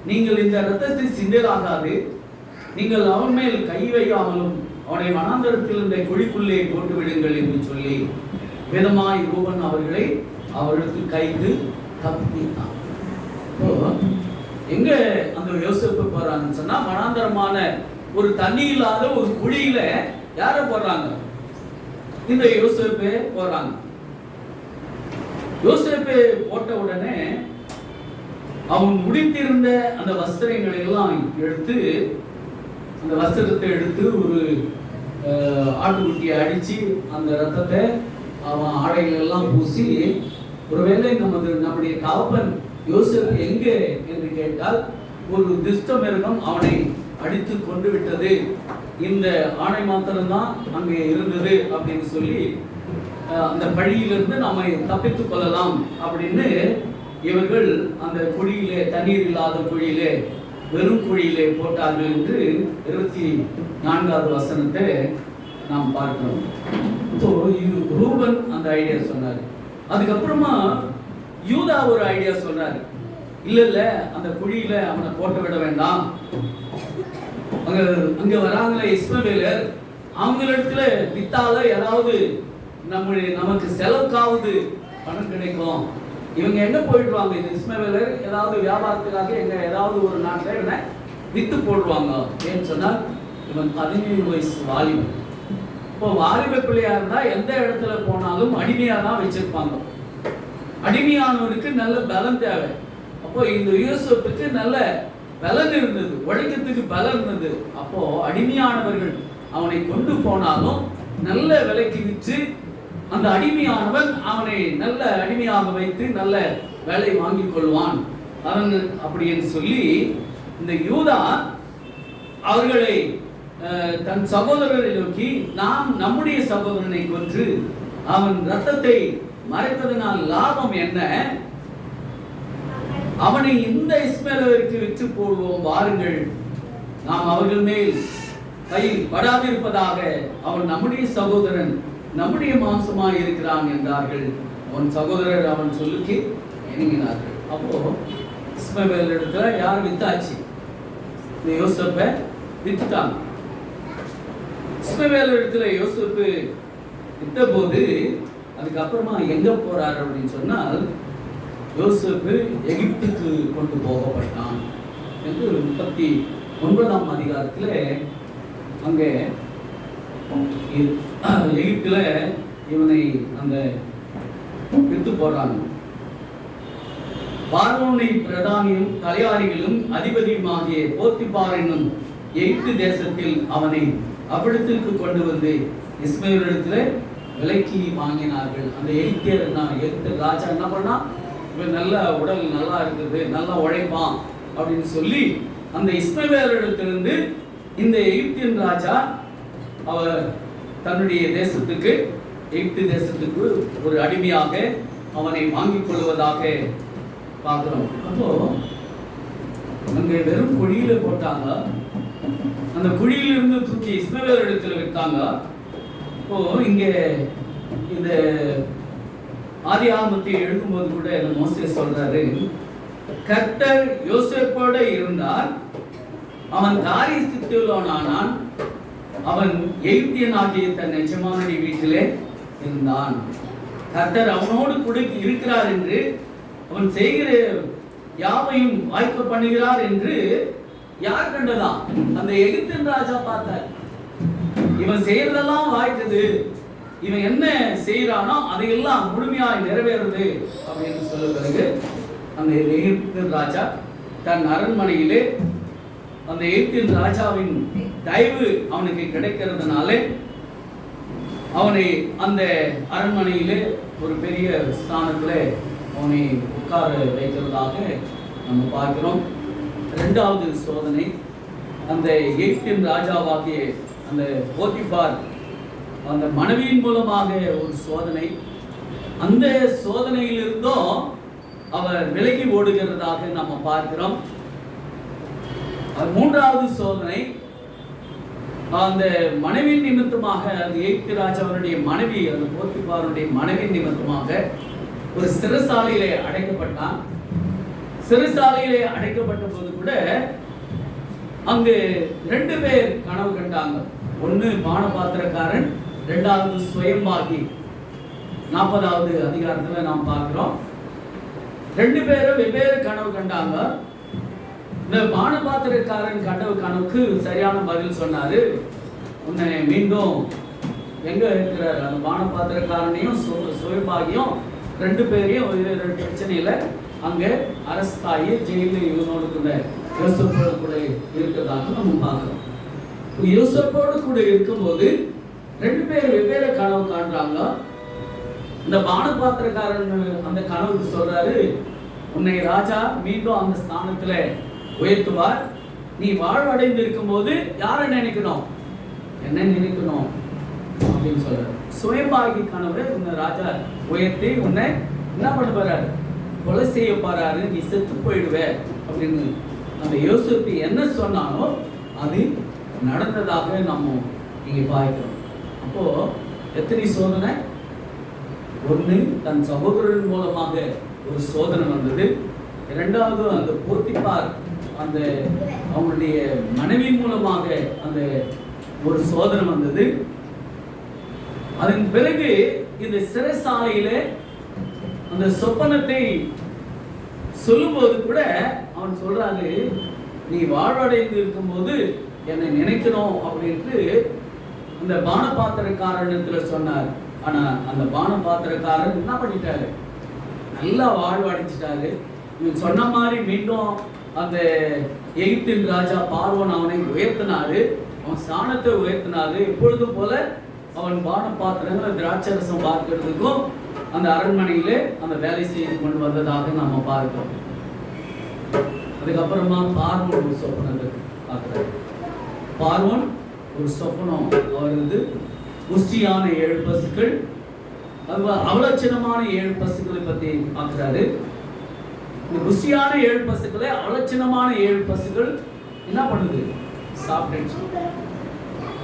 நீங்கள் இந்த இரத்தத்தை சிந்தலாகாது, நீங்கள் அவன் மேல் கை வைக்காமலும் அவனை வனாந்தரத்தில் இருந்த குழிக்குள்ளே போட்டு விடுங்கள் என்று சொல்லி விதமாய் ரூபன் அவர்களை அவர்களுக்கு கைது தப்பித்தான். எங்க அந்த யோசேப்பு போறாங்கன்னு சொன்னா, வனாந்தரமான ஒரு தண்ணி இல்லாத ஒரு குழியில யார போடுறாங்க, இந்த யோசேப்பு போறாங்க. யோசேப்பு போட்ட உடனே அவன் முடித்திருந்த அந்த வஸ்திரங்களை எல்லாம் எடுத்து, அந்த வஸ்திரத்தை எடுத்து ஒரு ஆட்டுக்குட்டியை அடிச்சு அந்த ரத்தத்தை அவன் ஆடைகள் எல்லாம் பூசி, ஒருவேளை நம்முடைய தகப்பன் யோசேப்பு எங்கே என்று கேட்டால், ஒரு துஷ்ட மிருகம் அவனை அடித்து கொண்டு விட்டது, இந்த ஆணை மாத்திரம்தான் அங்கே இருந்தது அப்படின்னு சொல்லி அந்த பழியிலிருந்து நம்மை தப்பித்துக் கொள்ளலாம் அப்படின்னு இவர்கள் அந்த குழியிலே, தண்ணீர் இல்லாத குழியிலே, வெறும் குழியிலே போட்டார்கள் என்று 24வது வசனத்தை நாம் பார்க்கிறோம். ரூபன் அந்த ஐடியா சொன்னார். அதுக்கப்புறமா யூதா ஒரு ஐடியா சொன்னார். இல்ல அந்த குழியில அவனை போட்டு விட வேண்டாம், அங்க வராங்களே இஸ்மவேலர், அவங்களிடத்துல வித்தால ஏதாவது நமக்கு செலவுக்காவது பணம் கிடைக்கும். இவங்க எங்க போயிடுவாங்க, இந்த இஸ்மவேலர் ஏதாவது வியாபாரத்துக்காக எங்க ஏதாவது ஒரு நாட்டில் இவனை வித்து போடுவாங்க. ஏன்னு சொன்னா இவன் 17 வயசு வாலிபன். இப்போ வாலிப பிள்ளையா இருந்தா எந்த இடத்துல போனாலும் அடிமையா தான் வச்சிருப்பாங்க. அடிமையானவனுக்கு நல்ல பலம் தேவை. அப்போ இந்த யோசேப்புக்கு நல்ல பலன் இருந்தது, உழைக்கிறதுக்கு பலம் இருந்தது. அப்போ அடிமையானவர்கள் அவனை கொண்டு போனாலும் நல்ல விலைக்கு விற்று அந்த அடிமையானவன் அவனை நல்ல அடிமையாக வைத்து நல்ல வேலை வாங்கிக் கொள்வான் அவன் அப்படின்னு சொல்லி இந்த யூதா அவர்களை தன் சகோதரரை நோக்கி, நாம் நம்முடைய சகோதரனை கொன்று அவன் ரத்தத்தை மறைப்பதனால் லாபம் என்ன, அவனை இந்த இஸ்மவேலருக்கு விற்று போடுவோம், வாருங்கள், நாம் அவர்கள் மேல் கை படாதிருப்பதாக, அவன் நம்முடைய சகோதரன், நம்முடைய மாம்சமாய் இருக்கிறான் என்றார்கள். அவன் சகோதரர் அவன் சொல்லுக்கு இணங்கினார்கள். அப்போ இஸ்மவேல் இடத்துல யார் வித்தாச்சு, இந்த யோசேப்பை வித்துட்டாங்க. இஸ்மவேல் இடத்துல யோசேப்பு வித்த போது அதுக்கப்புறமா எங்க போறாரு அப்படின்னு சொன்னால், யோசேப்பு எகிப்துக்கு கொண்டு போகப்பட்டான் என்று 39ஆம் அதிகாரத்தில் அங்கே எகிப்துல இவனை அந்த வித்து போறாங்க. பார்வோனை பிரதானியும் தலையாரிகளும் அதிபதியுமாகிய போத்திபார் என்னும் எகிப்து தேசத்தில் அவனை அவ்விடத்திற்கு கொண்டு வந்து இஸ்மவேலிடத்துல விலைக்கு வாங்கினார்கள். அந்த எகிப்து ராஜா என்ன பண்ணா, இவன் நல்ல உடல் நல்லா இருக்குது, நல்லா உழைப்பான் அப்படின்னு சொல்லி அந்த இஸ்மவேலிடத்திலிருந்து இந்த எகிப்தியன் ராஜா அவர் தன்னுடைய தேசத்துக்கு, எகிப்து தேசத்துக்கு ஒரு அடிமையாக அவனை வாங்கிக் கொள்வதாக பார்க்கிறோம். அப்போ அங்க வெறும் குழியில போட்டாங்க, அந்த குழியிலிருந்து தூக்கி இஸ்மவேல் இடத்துல விட்டாங்க. இப்போ இங்க இந்த ஆதியாகமத்தை எழுதும்போது கூட இந்த மோசே சொல்றாரு, கர்த்தர் யோசேப்போட இருந்தார், அவன் காரியஸ்தியுள்ளவனானான், அவன் எகிப்தியன் ஆகிய தன் எஜமானுடைய வீட்டிலே இருந்தான். கர்த்தர் அவனோடு கூட இருக்கிறார் என்று, அவன் செய்கிற யாவையும் வாய்ப்பு பண்ணுகிறார் என்று யார் கண்டதான்? அந்த எகிப்தின் ராஜா பார்த்தார். இவன் செய்யறதெல்லாம் வாய்க்குது, இவன் என்ன செய்யறானோ அதையெல்லாம் முழுமையாய் நிறைவேறுது அப்படின்னு சொல்ல பிறகு அந்த எகிப்தின் ராஜா தன் அரண்மனையிலே அந்த எகிப்தின் ராஜாவின் தயவு அவனுக்கு கிடைக்கிறதுனால அவனை அந்த அரண்மனையிலே ஒரு பெரிய ஸ்தானத்திலே அவனை உட்கார வைக்கிறதாக நம்ம பார்க்கிறோம். இரண்டாவது சோதனை, அந்த எகிப்தின் ராஜாவாகிய அந்த போத்திபார் அந்த மனைவியின் மூலமாக ஒரு சோதனை. அந்த சோதனையிலிருந்தும் அவர் விலகி ஓடுகிறதாக நம்ம பார்க்கிறோம். மூன்றாவது சோதனை, அந்த மனைவி நிமித்தமாக, அந்த எகிப்து ராஜாவுடைய மனைவி, அந்த போத்திபாருடைய மனைவி நிமித்தமாக ஒரு சிறைசாலையிலே அடைக்கப்பட்டான். சிறைசாலையிலே அடைக்கப்பட்ட போது கூட அங்கு 2 பேர் கனவு கண்டாங்க. ஒன்று பானபாத்திரக்காரன், 2வது சுயம்பாகி. 40வது அதிகாரத்தில் நாம் பார்க்கிறோம். 2 பேரும் வெவ்வேறு கனவு கண்டாங்க. இந்த பானபாத்திரக்காரன் கனவுக்கு சரியான பதில் சொன்னாரு. உன்னை மீண்டும் எங்க இருக்கிறார், அந்த பானபாத்திரக்காரனையும் சுயம்பாகியும் 2 பேரையும் ஒரு பிரச்சனையில அங்கே அரஸ்ட் ஆகி ஜெயிலில் இவனோடு கூட யோசேப்போடு கூட இருக்கிறதாக நம்ம பார்க்கிறோம். யோசேப்போடு கூட இருக்கும்போது 2 பேர் வெவ்வேறு கனவு காண்றாங்க. இந்த பானபாத்திரக்காரன் அந்த கனவுக்கு சொல்றாரு, உன்னை ராஜா மீண்டும் அந்த ஸ்தானத்துல உயர்த்துவார். நீ வாழ்வடைந்து இருக்கும் போது யாரை நினைக்கணும், என்ன நினைக்கணும் அப்படின்னு சொல்றாரு. சுயம்பாகி கனவு உன்னை ராஜா உயர்த்தி உன்னை என்ன பண்ண போறாரு, கொலை செய்ய போறாரு, நீ செத்து போயிடுவ அப்படின்னு அந்த யோசேப்பு என்ன சொன்னானோ அது நடந்ததாக நம்ம இங்கே பார்க்கிறோம். அப்போ எத்தனை சோதனை? ஒன்று, தன் சகோதரன் மூலமாக ஒரு சோதனை வந்தது. 2வது, அந்த போத்திபார் அந்த அவங்களுடைய மனைவி மூலமாக அந்த ஒரு சோதனை வந்தது. அதன் பிறகு இந்த சிறைசாலையில அந்த சொப்பனத்தை சொல்லும்போது கூட அவன் சொல்றாரு, நீ வாழ்வடைந்து இருக்கும்போது என்னை நினைக்கணும் அப்படின்ட்டு அந்த பானபாத்திரக்காரனத்துல சொன்னார். ஆனா அந்த பானபாத்திரக்காரன் என்ன பண்ணிட்டாரு, நல்லா வாழ்வடைஞ்சிட்டாரு. இவன் சொன்ன மாதிரி மீண்டும் அந்த எகிப்தின் ராஜா பார்வோன் அவனை உயர்த்தினாரு, அவன் ஸ்தானத்தை உயர்த்தினாரு. எப்பொழுதும் போல அவன் பானபாத்திரங்கள் திராட்சரசம் பார்க்கிறதுக்கும் அந்த அரண்மனையிலே அந்த வேலை செய்து கொண்டு வந்ததாக நாம பார்க்கிறோம். அதுக்கப்புறமா பார்வோன் ஒரு சொப்பனத்தை பார்க்கிறார். பார்வோன் ஒரு சொப்பனம் வருது. புஷ்டியான 7 பசுக்கள், அவலட்சணமான 7 பசுக்களை பத்தி பார்க்கிறாரு. இந்த புஷ்டியான 7 பசுக்களை அவலட்சணமான 7 பசுக்கள் என்ன பண்ணுது, சாப்பிட்டுச்சு.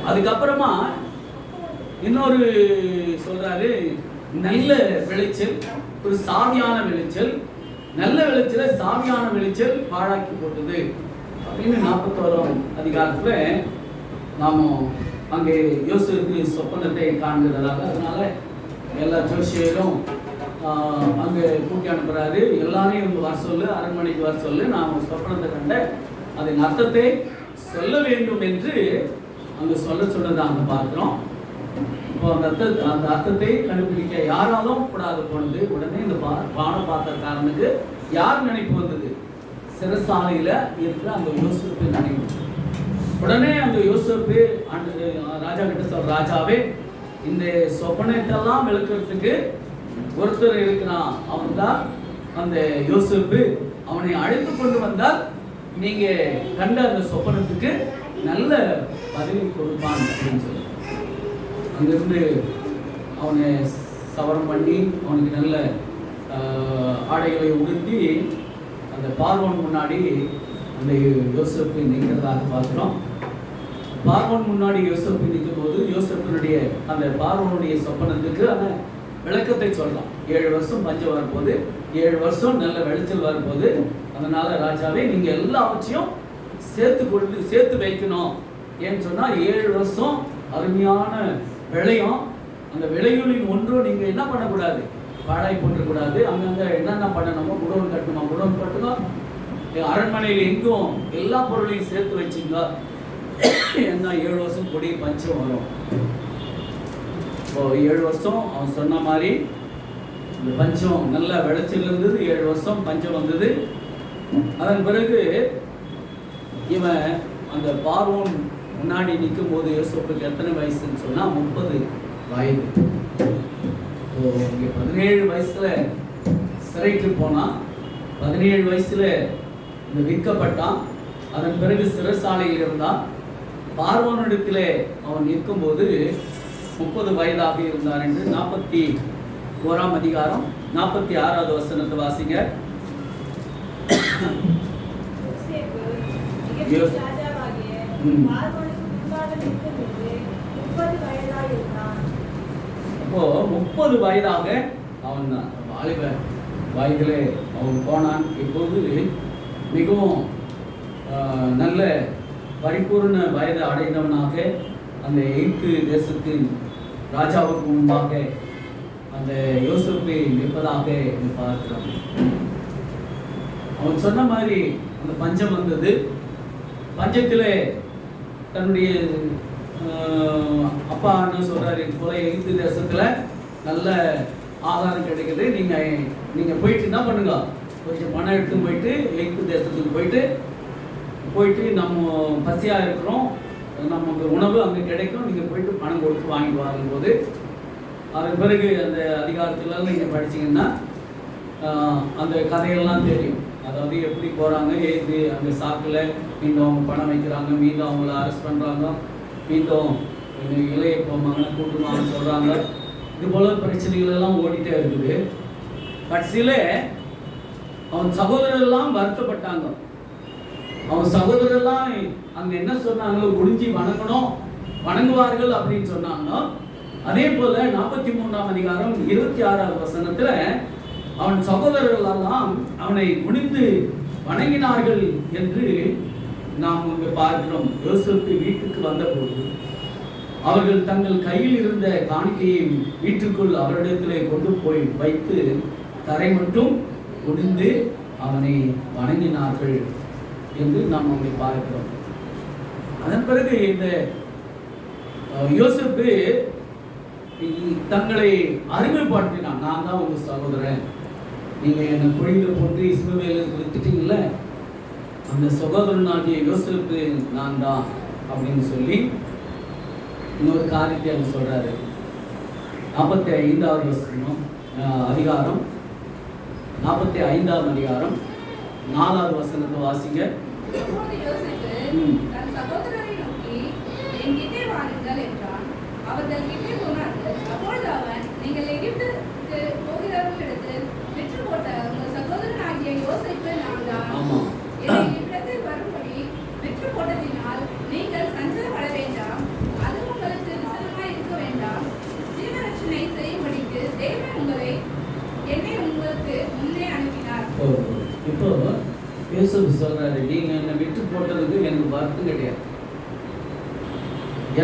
அதுக்கப்புறமா இன்னொரு சொல்றாரு, நல்ல விளைச்சல், ஒரு சாவியான விளைச்சல், நல்ல விளைச்சல சாவியான விளைச்சல் பாழாக்கி போட்டது அப்படின்னு 41ஆம் அதிகாரத்துல நாம அங்கே யோசேப்பு சொப்பனத்தை காண்கிறதாக. அதனால எல்லா ஜோசியரும் அங்கே கூட்டி அனுப்புறாரு. எல்லாரையும் வர சொல்லு, அரண்மனைக்கு வர சொல்லு, நான் சொப்பனத்தை கண்ட அதன் அர்த்தத்தை சொல்ல வேண்டும் என்று அங்கே சொல்றதை அங்கே பார்க்கிறோம். இப்போ அந்த அர்த்தத்தை கண்டுபிடிக்க யாராலும் கூடாது போனது. உடனே இந்த பானபாத்திரக்காரனுக்கு யார் நினைப்பு வந்தது, சிறைசாலையில இருக்கிற அந்த யோசேப்பு நினைவு. உடனே அந்த யோசேப்பு ராஜா கிட்ட சொல்ற, ராஜாவே இந்த சொப்பனத்தெல்லாம் விளக்குறதுக்கு ஒருத்தர் இருக்கிறான், அவன் தான் அந்த யோசேப்பு. அவனை அழைத்து கொண்டு வந்தால் நீங்க கண்ட அந்த சொப்பனத்துக்கு நல்ல பதில் கொடுப்பான் அப்படின்னு சொல்லி அங்கிருந்து அவனை சவரம் பண்ணி அவனுக்கு நல்ல ஆடைகளை உடுத்தி அந்த பார்வோன் முன்னாடி அந்த யோசேப்பு நிற்கிறதாக பார்க்கிறோம். பார்வோன் முன்னாடி யோசேப்பு நிற்கும் போது யோசேப்பினுடைய அந்த பார்வோனுடைய சொப்பனத்துக்கு அந்த விளக்கத்தை சொல்லலாம். 7 வருஷம் பஞ்சம் வரும்போது, 7 வருஷம் நல்ல விளைச்சல் வரும்போது, அதனால ராஜாவே நீங்க எல்லாவற்றையும் சேர்த்து வைக்கணும். ஏன்னு சொன்னா 7 வருஷம் அருமையான விளையும். அந்த விளையுளின் ஒன்றும் நீங்க என்ன பண்ணக்கூடாது, பாழாய் போட்டுக்கூடாது. அங்கங்க என்னென்ன பண்ணணுமோ குடோன் கட்டணும். அரண்மனையில் எங்கும் எல்லா பொருளையும் சேர்த்து வச்சுங்க. ஏன்னா 7 வருஷம் கொடி பஞ்சம் வரும். இப்போ 7 வருஷம் அவன் சொன்ன மாதிரி இந்த பஞ்சம் நல்ல விளைச்சல் இருந்தது. 7 வருஷம் பஞ்சம் வந்தது. அதன் பிறகு இவன் அந்த பார்வோன் முன்னாடி நிற்கும் போது யோசேப்புக்கு எத்தனை வயசுன்னு சொன்னா 30 வயது. இங்கே 17 வயசுல சிறைக்கு போனான், 17 வயசுல இந்த விற்கப்பட்டான். அதன் பிறகு சிறைசாலையில் இருந்தான். பார்வோனிடத்திலே அவன் நிற்கும்போது 30 வயதாக இருந்தார் என்று 41ஆம் அதிகாரம் 46வது வசனத்தை வாசிங்க. அப்போ 30 வயதாக அவன் வாலிப வயதிலே அவன் போனான். இப்போது மிகவும் நல்ல பரிபூர்ண வயது அடைந்தவனாக அந்த எகிப்து தேசத்தின் ராஜாவுக்கு முன்பாக அந்த யோசேப்பை நிற்பதாக பார்க்கிறோம். அவன் சொன்ன மாதிரி அந்த பஞ்சம் வந்தது. பஞ்சத்தில் தன்னுடைய அப்பா என்ன சொல்றாரு, இது போல எகிப்து தேசத்துல நல்ல ஆகாரம் கிடைக்குது, நீங்க போயிட்டு என்ன பண்ணுங்க, கொஞ்சம் பணம் எடுத்து போயிட்டு எகிப்து தேசத்துக்கு போயிட்டு நம்ம பசியா இருக்கிறோம், நமக்கு உணவு அங்கே கிடைக்கும், நீங்க போயிட்டு பணம் கொடுத்து வாங்கிட்டு வாங்கும்போது, அதன் பிறகு அந்த அதிகாரத்துலாம் நீங்க படிச்சீங்கன்னா அந்த கதையெல்லாம் தெரியும். அதாவது எப்படி போறாங்க, ஏது அந்த சாக்குல மீண்டும் அவங்க பணம் வைக்கிறாங்க, மீண்டும் அவங்கள அரெஸ்ட் பண்றாங்க, மீண்டும் இளைய போவாங்க கூட்டுவாங்கன்னு சொல்றாங்க. இது போல பிரச்சனைகள் எல்லாம் ஓடிட்டே இருக்குது. கடைசியில அவன் சகோதரர் எல்லாம் வருத்தப்பட்டாங்க. அவன் சகோதரர் எல்லாம் அங்க என்ன சொன்னாங்களோ, குனிஞ்சி வணங்குவார்கள் அப்படின்னு சொன்னாங்க. அதே போல 43ஆம் அதிகாரம் 26வது வசனத்துல அவன் சகோதரர்கள் எல்லாம் அவனை குனிந்து வணங்கினார்கள் என்று நாம் இங்கு பார்க்கிறோம். யோசேப்பு வீட்டுக்கு வந்தபோது அவர்கள் தங்கள் கையில் இருந்த காணிக்கையை வீட்டுக்குள் அவரிடத்திலே கொண்டு போய் வைத்து தரை மட்டும் குனிந்து அவனை வணங்கினார்கள் என்று நாம் அங்கே பார்க்கிறோம். அதன் பிறகு இந்த யோசேப்பு தங்களை அறிமுகப்படுத்தினான். நான் தான் உங்க சகோதரன், நீங்க என்னை குழியில் போட்டு இஸ்மவேலுக்கு வித்துட்டீங்கல்ல, அந்த சகோதரனாகிய யோசேப்பு நான் தான் அப்படின்னு சொல்லி இன்னொரு காரியத்தை அவர் சொல்றாரு. 45வது வசனம் அதிகாரம் 45ஆம் அதிகாரம் 4வது வசனத்தை வாசிங்க. அவர்கள் கிட்டே போனார்கள். அப்பொழுது அவன், நீங்கள் எகிப்துக்கு போகிறவர்களிடத்தில் விற்று போட்ட உங்கள் சகோதரனாகிய யோசேப்பு நான் தான். என்னை இவ்விடத்தில் வரும்படி விற்று போட்டதினால் நீங்கள் சஞ்சலப்பட வேண்டாம், அது உங்களுக்கு விசனமாய் இருக்க வேண்டாம். ஜீவரட்சணை செய்யும்படிக்கு தேவன் என்னை உங்களுக்கு முன்னே அனுப்பினார். இப்போ யோசேப்பு சொல்றாரு, நீங்க என்னை விற்று போட்டதுக்கு எனக்கு வருத்தம் கிடையாது.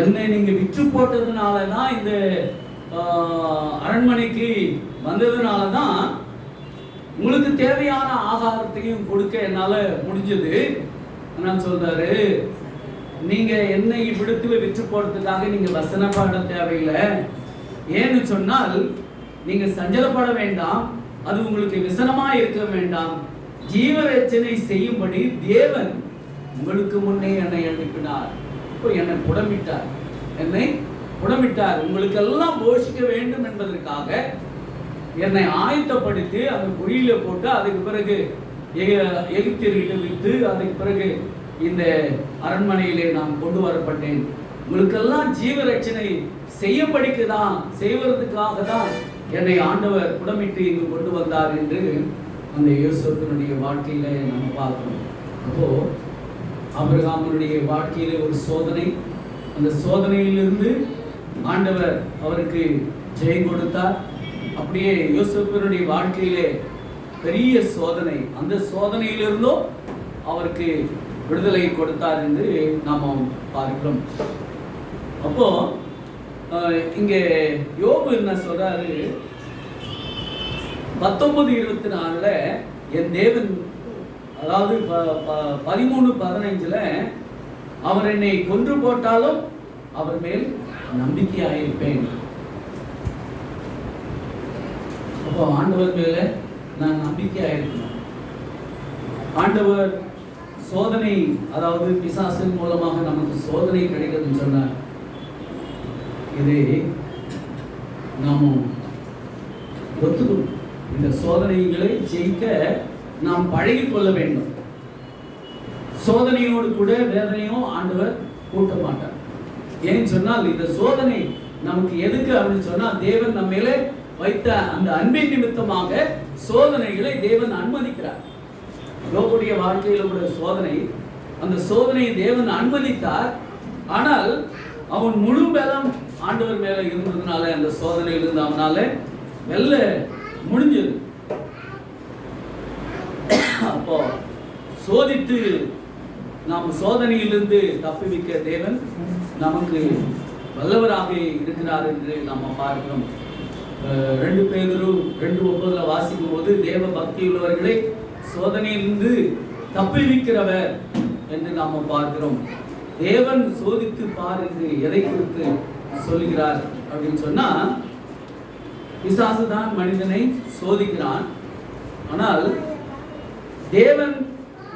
என்னை நீங்க விற்று போட்டதுனாலதான், இந்த அரண்மனைக்கு வந்ததுனாலதான் உங்களுக்கு தேவையான ஆகாரத்தையும் கொடுக்க என்னால முடிஞ்சது. நான் சொல்றாரு, நீங்க என்னை இவ்விடத்துல விற்று போடுறதுக்காக நீங்க வசனப்பட தேவையில்லை. ஏன்னு சொன்னால் நீங்க சஞ்சலப்பட வேண்டாம், அது உங்களுக்கு விசனமா இருக்க வேண்டாம். ஜீவரட்சணை செய்யும்படி தேவன் உங்களுக்கு முன்னே என்னை அனுப்பினார். என்னை புடமிட்டார், உங்களுக்கு எல்லாம் போஷிக்க வேண்டும் என்பதற்காக என்னை ஆயத்தப்படுத்தி அந்த குழியில போட்டு, அதுக்கு பிறகு எகிப்தியர்கிட்ட விட்டு, அதுக்கு பிறகு இந்த அரண்மனையிலே நான் கொண்டு வரப்பட்டேன். உங்களுக்கெல்லாம் ஜீவரட்சணை செய்வதற்காக தான் என்னை ஆண்டவர் புடமிட்டு இங்கு கொண்டு வந்தார் என்று அந்த யோசேப்பினுடைய வாழ்க்கையில நம்ம பார்க்கணும். அப்போ ஆபிரகாமுடைய வாழ்க்கையிலே ஒரு சோதனை, அந்த சோதனையிலிருந்து ஆண்டவர் அவருக்கு ஜெயம் கொடுத்தார். அப்படியே யோசேப்பினுடைய வாழ்க்கையிலே பெரிய சோதனை, அந்த சோதனையிலிருந்தும் அவருக்கு விடுதலை கொடுத்தார் என்று நாம் பார்க்கிறோம். அப்போ இங்கே யோபு என்ன சொல்றாரு, 19:24 என் தேவன், அதாவது 13:15 அவர் என்னை கொன்று போட்டாலும் அவர் மேல் நம்பிக்கையாயிருப்பேன். அப்போ ஆண்டவர் மேல நான் நம்பிக்கையாயிருக்கணும். ஆண்டவர் சோதனை, அதாவது பிசாசின் மூலமாக நமக்கு சோதனை கிடைக்குதுன்னு சொன்னார். இது நாம் ஒத்துக்கணும். இந்த சோதனைகளை ஜெயிக்க நாம் பழகி கொள்ள வேண்டும். சோதனையோடு கூட வேதனையும் ஆண்டவர் கூட்ட மாட்டார். ஏன்னு சொன்னால் இந்த சோதனை நமக்கு எதுக்கு அப்படின்னு சொன்னால் தேவன் நம்ம மேலே வைத்த அந்த அன்பின் நிமித்தமாக சோதனைகளை தேவன் அனுமதிக்கிறார். யோபுடைய வாழ்க்கையில் கூட சோதனை, அந்த சோதனையை தேவன் அனுமதித்தார். ஆனால் அவன் முழு பலம் ஆண்டவர் மேல இருந்ததுனால அந்த சோதனையிலிருந்து அவனால வெல்ல முடிஞ்சது. அப்போ சோதித்து நாம் சோதனையிலிருந்து தப்புவிக்க தேவன் நமக்கு வல்லவராக இருக்கிறார் என்று நாம் பார்க்கிறோம். 2 பேதுரு 2:9 வாசிக்கும் போது தேவ பக்தி உள்ளவர்களை சோதனையிலிருந்து தப்புவிக்கிறவர் என்று நாம் பார்க்கிறோம். தேவன் சோதித்து பார் என்று எதை குறித்து சொல்கிறார் அப்படின்னு சொன்னா, பிசாசு தான் மனிதனை சோதிக்கிறான். ஆனால் தேவன்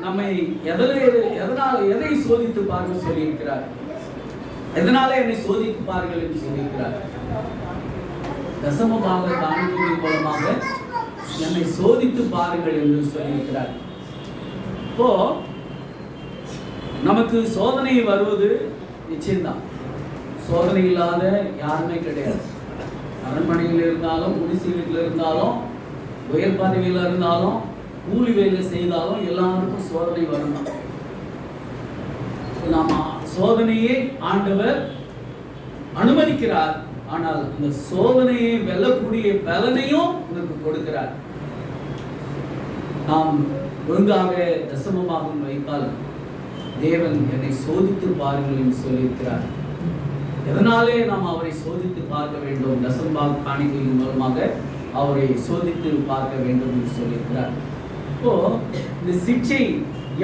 நம்மை எதை சோதித்து பாருங்கள் சொல்லியிருக்கிறார். எதனால என்னை சோதித்து பாருங்கள் என்று சொல்லியிருக்கிறார். தசமபாக காணிக்கையின் மூலமாக என்னை சோதித்து பாருங்கள் என்று சொல்லியிருக்கிறார். இப்போ நமக்கு சோதனை வருவது நிச்சயம்தான். சோதனை இல்லாத யாருமே கிடையாது. அரண்மனையில் இருந்தாலும், குடிசை வீட்டில் இருந்தாலும், உயர் பதவியில் இருந்தாலும், கூலி வேலை செய்தாலும் எல்லாருக்கும் சோதனை வரும். நாம சோதனையை ஆண்டவர் அனுமதிக்கிறார். ஆனால் இந்த சோதனையை வெல்லக்கூடிய பலனையும் உங்களுக்கு கொடுக்கிறார். நாம் ஒழுங்காக தசமமாக வைத்தால் தேவன் என்னை சோதித்து பாருங்கள் என்று சொல்லியிருக்கிறார். எதனாலே நாம் அவரை சோதித்து பார்க்க வேண்டும்? தசமபாக காணிக்கையின் மூலமாக அவரை சோதித்து பார்க்க வேண்டும் என்று சொல்லியிருக்கிறார். இப்போ இந்த சிக்ஷை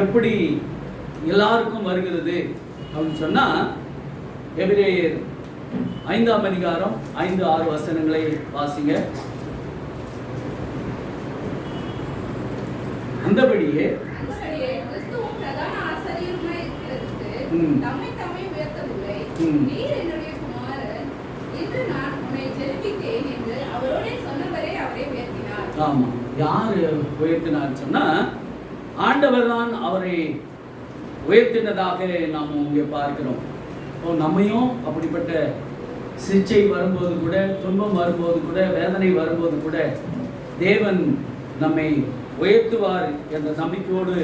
எப்படி எல்லாருக்கும் வருகிறது அப்படின்னு சொன்னா, எபிரேயர் 5ஆம் அதிகாரம் 5-6 வசனங்களை வாசிங்க. அந்தபடியே கிறிஸ்துவும் பிரதான ஆசாரியருமாய் இருக்கிறதுக்கு தம்மை தாமே உயர்த்தவில்லை. நீர் என்னுடைய குமாரன், இன்று நான் உன்னை ஜெனிப்பித்தேன் என்று அவரோடே சொன்னவரே அவரை உயர்த்தினார். ஆமா, யாரு உயர்த்தினார் சொன்னா ஆண்டவர் தான் அவரை உயர்த்தினதாக நாம் இங்கே பார்க்கிறோம். நம்மையும் அப்படிப்பட்ட சிகிச்சை வரும்போது கூட, துன்பம் வரும்போது கூட, வேதனை வரும்போது கூட தேவன் நம்மை உயர்த்துவார் என்ற நம்பிக்கையோடு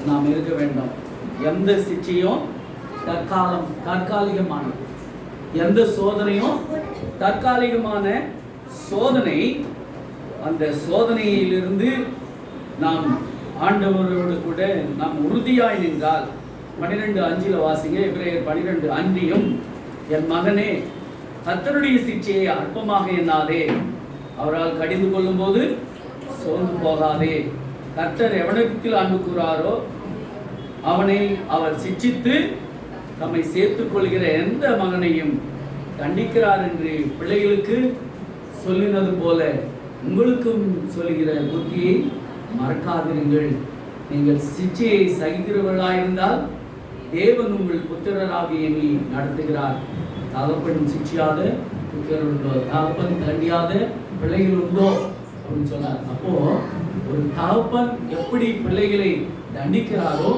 நாம் இருக்க வேண்டும். எந்த சிகிச்சையும் தற்காலிகமானது. எந்த சோதனையும் தற்காலிகமான சோதனை. அந்த சோதனையிலிருந்து நாம் ஆண்டவரோடு கூட நாம் உறுதியாய் நின்றால் 12:5 வாசிங்க. எபிரேயர் 12:5 என் மகனே, கர்த்தருடைய சிக்ஷையை அற்பமாக எண்ணாதே, அவரால் கடிந்து கொள்ளும் போது சோர்ந்து போகாதே. கர்த்தர் எவனுக்கு அன்பு கூறாரோ அவனை அவர் சிட்சித்து தம்மை சேர்த்துக் கொள்கிற எந்த மகனையும் தண்டிக்கிறார் என்று பிள்ளைகளுக்கு சொல்லினது போல உங்களுக்கும் சொல்லுகிற புத்தியை மறக்காதிருங்கள். நீங்கள் சிட்சையை சகிக்கிறவர்களாயிருந்தால் தேவன் உங்கள் புத்திரராக எண்ணி நடத்துகிறார். தகப்பன் சிட்சியாத புத்திரர் உண்டோ? தகப்பன் தண்டியாத பிள்ளைகள் உண்டோ அப்படின்னு சொன்னார். அப்போ ஒரு தகப்பன் எப்படி பிள்ளைகளை தண்டிக்கிறாரோ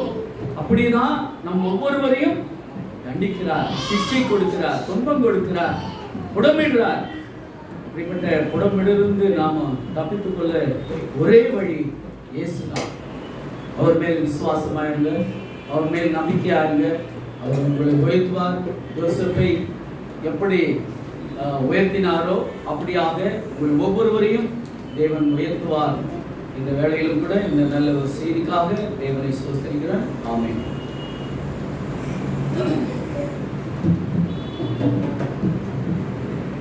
அப்படிதான் நம் ஒவ்வொருவரையும் தண்டிக்கிறார், சிட்சை கொடுக்கிறார், துன்பம் கொடுக்கிறார், புடமிடுறார். இப்படிப்பட்ட புடமிலிருந்து நாம தப்பித்துக் கொள்ள ஒரே வழி இயேசுதான். அவர் மேல் விசுவாசமாயிருங்க, அவர் மேல் நம்பிக்கையாருங்க. அவர் உங்களை உயர்த்துவார். யோசேப்பை எப்படி உயர்த்தினாரோ அப்படியாக உங்கள் ஒவ்வொருவரையும் தேவன் உயர்த்துவார். இந்த வேளையிலும் கூட இந்த நல்ல ஒரு செய்திக்காக தேவனை ஸ்தோத்திரிக்கிறேன். ஆமென்.